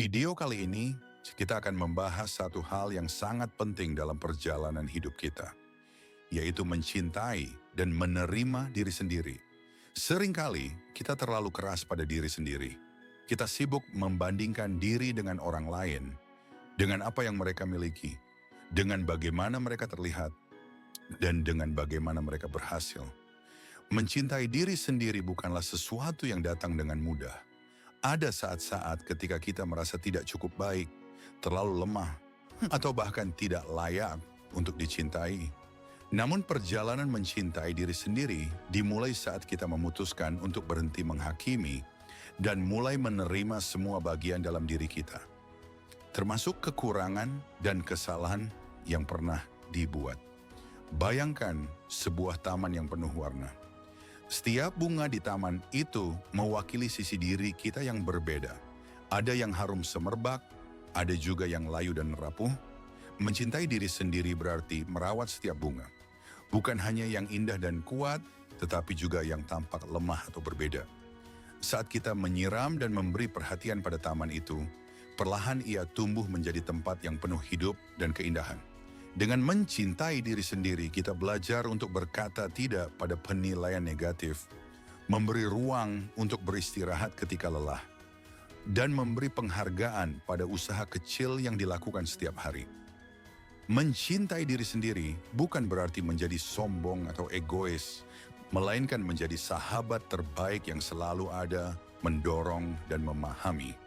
Video kali ini, kita akan membahas satu hal yang sangat penting dalam perjalanan hidup kita, yaitu mencintai dan menerima diri sendiri. Seringkali kita terlalu keras pada diri sendiri. Kita sibuk membandingkan diri dengan orang lain, dengan apa yang mereka miliki, dengan bagaimana mereka terlihat, dan dengan bagaimana mereka berhasil. Mencintai diri sendiri bukanlah sesuatu yang datang dengan mudah. Ada saat-saat ketika kita merasa tidak cukup baik, terlalu lemah, atau bahkan tidak layak untuk dicintai. Namun perjalanan mencintai diri sendiri dimulai saat kita memutuskan untuk berhenti menghakimi dan mulai menerima semua bagian dalam diri kita, termasuk kekurangan dan kesalahan yang pernah dibuat. Bayangkan sebuah taman yang penuh warna. Setiap bunga di taman itu mewakili sisi diri kita yang berbeda. Ada yang harum semerbak, ada juga yang layu dan rapuh. Mencintai diri sendiri berarti merawat setiap bunga. Bukan hanya yang indah dan kuat, tetapi juga yang tampak lemah atau berbeda. Saat kita menyiram dan memberi perhatian pada taman itu, perlahan ia tumbuh menjadi tempat yang penuh hidup dan keindahan. Dengan mencintai diri sendiri, kita belajar untuk berkata tidak pada penilaian negatif, memberi ruang untuk beristirahat ketika lelah, dan memberi penghargaan pada usaha kecil yang dilakukan setiap hari. Mencintai diri sendiri bukan berarti menjadi sombong atau egois, melainkan menjadi sahabat terbaik yang selalu ada, mendorong, dan memahami.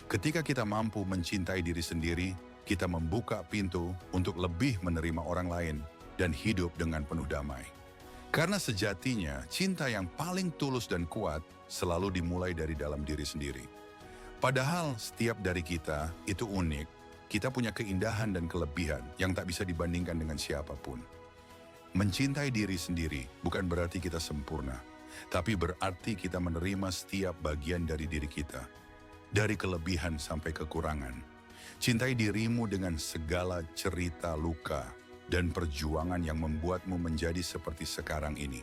Ketika kita mampu mencintai diri sendiri, kita membuka pintu untuk lebih menerima orang lain dan hidup dengan penuh damai. Karena sejatinya, cinta yang paling tulus dan kuat selalu dimulai dari dalam diri sendiri. Padahal setiap dari kita itu unik, kita punya keindahan dan kelebihan yang tak bisa dibandingkan dengan siapapun. Mencintai diri sendiri bukan berarti kita sempurna, tapi berarti kita menerima setiap bagian dari diri kita, dari kelebihan sampai kekurangan. Cintai dirimu dengan segala cerita luka dan perjuangan yang membuatmu menjadi seperti sekarang ini.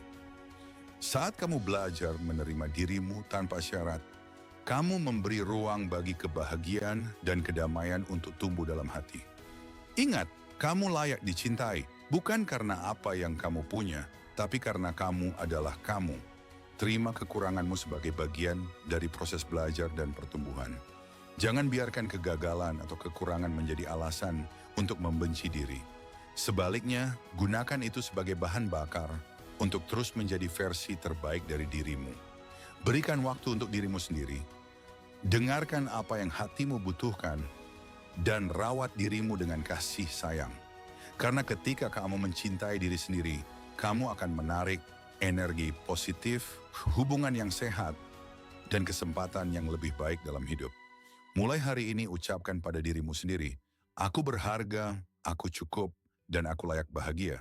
Saat kamu belajar menerima dirimu tanpa syarat, kamu memberi ruang bagi kebahagiaan dan kedamaian untuk tumbuh dalam hati. Ingat, kamu layak dicintai, bukan karena apa yang kamu punya, tapi karena kamu adalah kamu. Terima kekuranganmu sebagai bagian dari proses belajar dan pertumbuhan. Jangan biarkan kegagalan atau kekurangan menjadi alasan untuk membenci diri. Sebaliknya, gunakan itu sebagai bahan bakar untuk terus menjadi versi terbaik dari dirimu. Berikan waktu untuk dirimu sendiri. Dengarkan apa yang hatimu butuhkan dan rawat dirimu dengan kasih sayang. Karena ketika kamu mencintai diri sendiri, kamu akan menarik energi positif, hubungan yang sehat, dan kesempatan yang lebih baik dalam hidup. Mulai hari ini ucapkan pada dirimu sendiri, aku berharga, aku cukup, dan aku layak bahagia.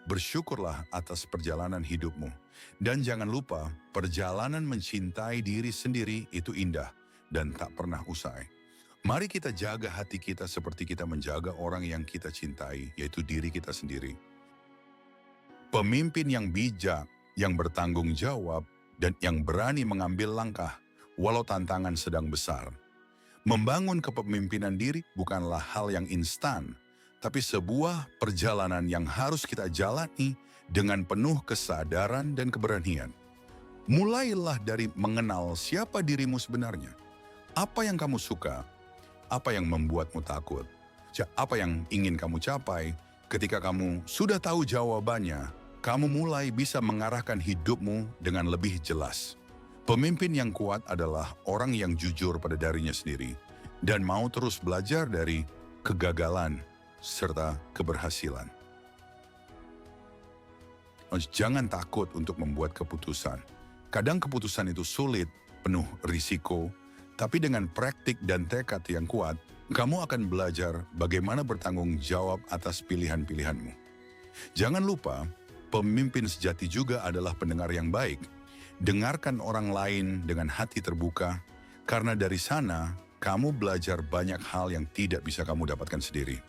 Bersyukurlah atas perjalanan hidupmu. Dan jangan lupa, perjalanan mencintai diri sendiri itu indah dan tak pernah usai. Mari kita jaga hati kita seperti kita menjaga orang yang kita cintai, yaitu diri kita sendiri. Pemimpin yang bijak, yang bertanggung jawab, dan yang berani mengambil langkah, walau tantangan sedang besar. Membangun kepemimpinan diri bukanlah hal yang instan, tapi sebuah perjalanan yang harus kita jalani dengan penuh kesadaran dan keberanian. Mulailah dari mengenal siapa dirimu sebenarnya. Apa yang kamu suka? Apa yang membuatmu takut? Apa yang ingin kamu capai? Ketika kamu sudah tahu jawabannya, kamu mulai bisa mengarahkan hidupmu dengan lebih jelas. Pemimpin yang kuat adalah orang yang jujur pada dirinya sendiri dan mau terus belajar dari kegagalan serta keberhasilan. Jangan takut untuk membuat keputusan. Kadang keputusan itu sulit, penuh risiko, tapi dengan praktik dan tekad yang kuat, kamu akan belajar bagaimana bertanggung jawab atas pilihan-pilihanmu. Jangan lupa, pemimpin sejati juga adalah pendengar yang baik. Dengarkan orang lain dengan hati terbuka, karena dari sana kamu belajar banyak hal yang tidak bisa kamu dapatkan sendiri.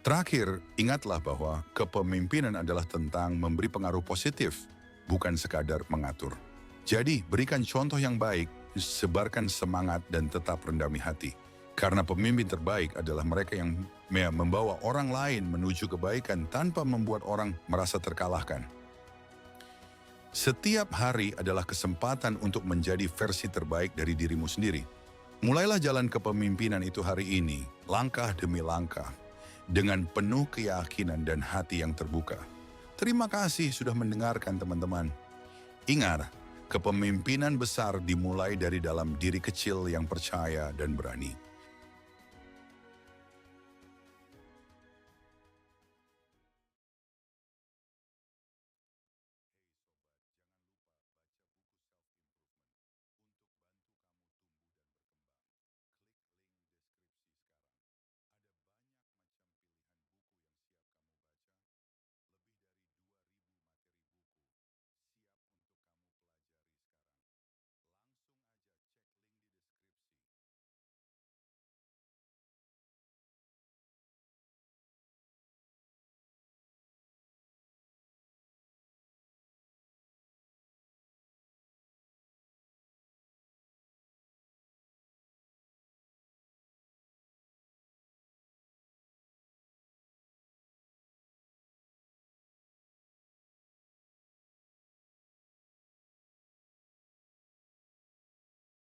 Terakhir, ingatlah bahwa kepemimpinan adalah tentang memberi pengaruh positif, bukan sekadar mengatur. Jadi, berikan contoh yang baik, sebarkan semangat dan tetap rendami hati. Karena pemimpin terbaik adalah mereka yang membawa orang lain menuju kebaikan tanpa membuat orang merasa terkalahkan. Setiap hari adalah kesempatan untuk menjadi versi terbaik dari dirimu sendiri. Mulailah jalan kepemimpinan itu hari ini, langkah demi langkah, dengan penuh keyakinan dan hati yang terbuka. Terima kasih sudah mendengarkan teman-teman. Ingat, kepemimpinan besar dimulai dari dalam diri kecil yang percaya dan berani.